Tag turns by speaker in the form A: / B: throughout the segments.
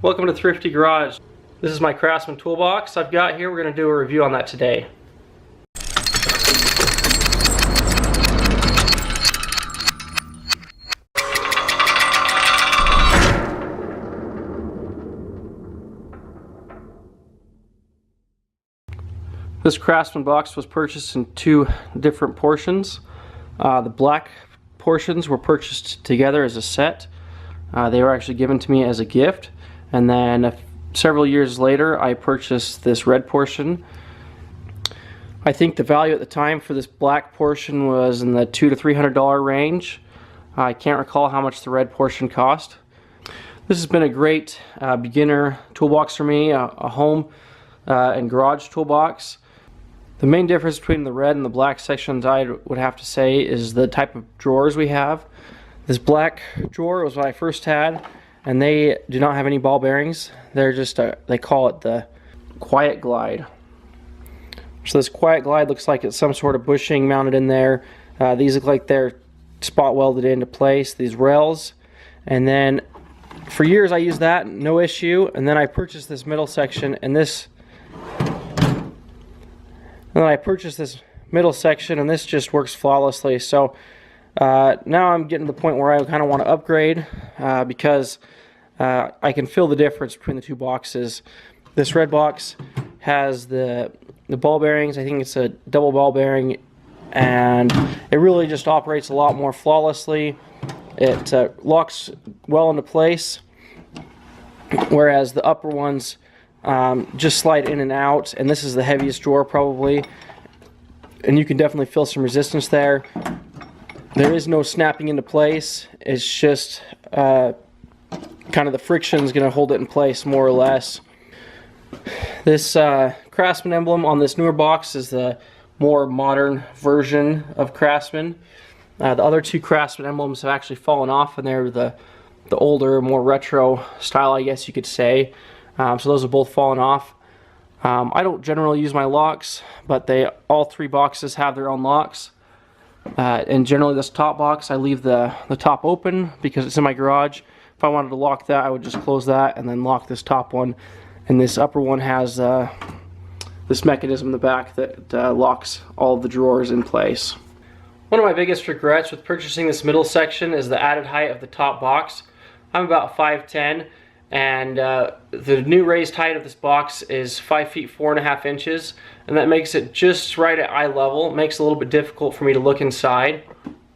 A: Welcome to Thrifty Garage. This is my Craftsman Tool Box I've got here. We're going to do a review on that today. This Craftsman box was purchased in two different portions. The black portions were purchased together as a set. They were actually given to me as a gift, and then several years later I purchased this red portion. I think the value at the time for this black portion was in the $200 to $300 range. I can't recall how much the red portion cost. This has been a great beginner toolbox for me, a home and garage toolbox. The main difference between the red and the black sections, I would have to say, is the type of drawers we have. This black drawer was what I first had, and they do not have any ball bearings. They're just, they call it the Quiet Glide. So this Quiet Glide looks like it's some sort of bushing mounted in there. These look like they're spot welded into place, these rails. And then for years I used that, no issue. And then I purchased this middle section, and this just works flawlessly. So now I'm getting to the point where I kind of want to upgrade because I can feel the difference between the two boxes. This red box has the ball bearings. I think it's a double ball bearing, and it really just operates a lot more flawlessly. It locks well into place, whereas the upper ones just slide in and out, and this is the heaviest drawer probably, and you can definitely feel some resistance there. There is no snapping into place. It's just kind of the friction is going to hold it in place more or less. This Craftsman Emblem on this newer box is the more modern version of Craftsman. The other two Craftsman Emblems have actually fallen off, and they're the older, more retro style, I guess you could say. So those have both fallen off. I don't generally use my locks, but all three boxes have their own locks. And generally this top box, I leave the top open because it's in my garage. If I wanted to lock that, I would just close that and then lock this top one. And this upper one has this mechanism in the back that locks all of the drawers in place. One of my biggest regrets with purchasing this middle section is the added height of the top box. I'm about 5'10", and the new raised height of this box is 5 feet 4.5 inches, and that makes it just right at eye level. It makes it a little bit difficult for me to look inside.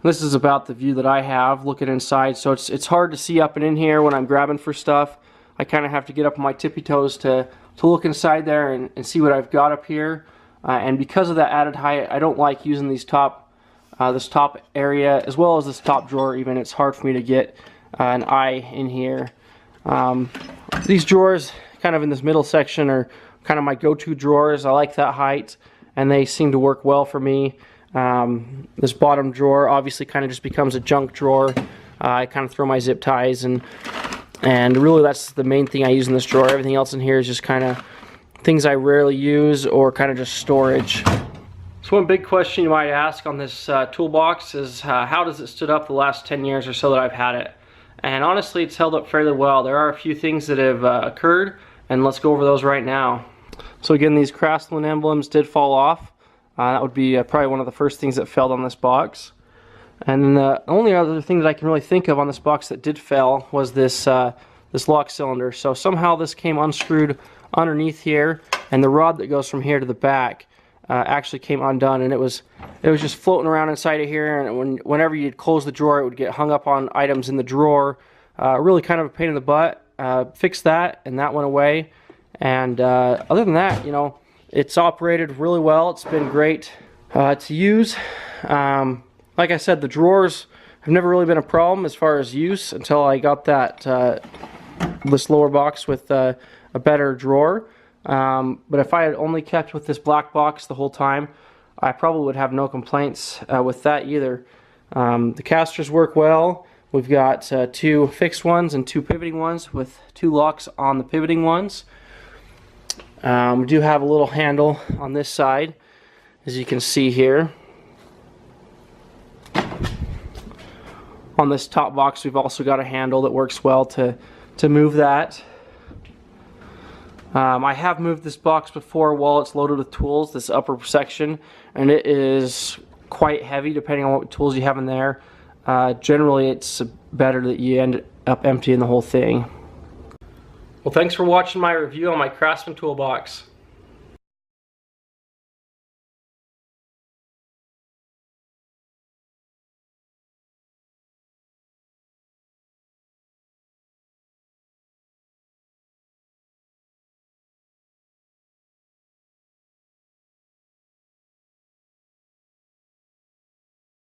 A: This is about the view that I have looking inside, so it's hard to see up and in here when I'm grabbing for stuff. I kind of have to get up on my tippy toes to look inside there and see what I've got up here. And because of that added height, I don't like using these this top area as well as this top drawer even. It's hard for me to get an eye in here. These drawers kind of in this middle section are kind of my go-to drawers. I like that height, and they seem to work well for me. This bottom drawer obviously kind of just becomes a junk drawer. I kind of throw my zip ties, and really that's the main thing I use in this drawer. Everything else in here is just kind of things I rarely use or kind of just storage. So one big question you might ask on this toolbox is how does it stood up the last 10 years or so that I've had it? And honestly, it's held up fairly well. There are a few things that have occurred, and let's go over those right now. So again, these Craftsman emblems did fall off. That would be probably one of the first things that fell on this box. And then the only other thing that I can really think of on this box that did fail was this lock cylinder. So somehow this came unscrewed underneath here, and the rod that goes from here to the back actually came undone, and it was just floating around inside of here, and whenever you'd close the drawer, it would get hung up on items in the drawer. Really kind of a pain in the butt. Fixed that, and that went away. And other than that, you know, it's operated really well. It's been great to use. Like I said, the drawers have never really been a problem as far as use until I got this lower box with a better drawer. But if I had only kept with this black box the whole time, I probably would have no complaints with that either. The casters work well. We've got two fixed ones and two pivoting ones with two locks on the pivoting ones. We do have a little handle on this side, as you can see here. On this top box, we've also got a handle that works well to move that. I have moved this box before while it's loaded with tools, this upper section, and it is quite heavy depending on what tools you have in there. Generally it's better that you end up emptying the whole thing. Well, thanks for watching my review on my Craftsman toolbox.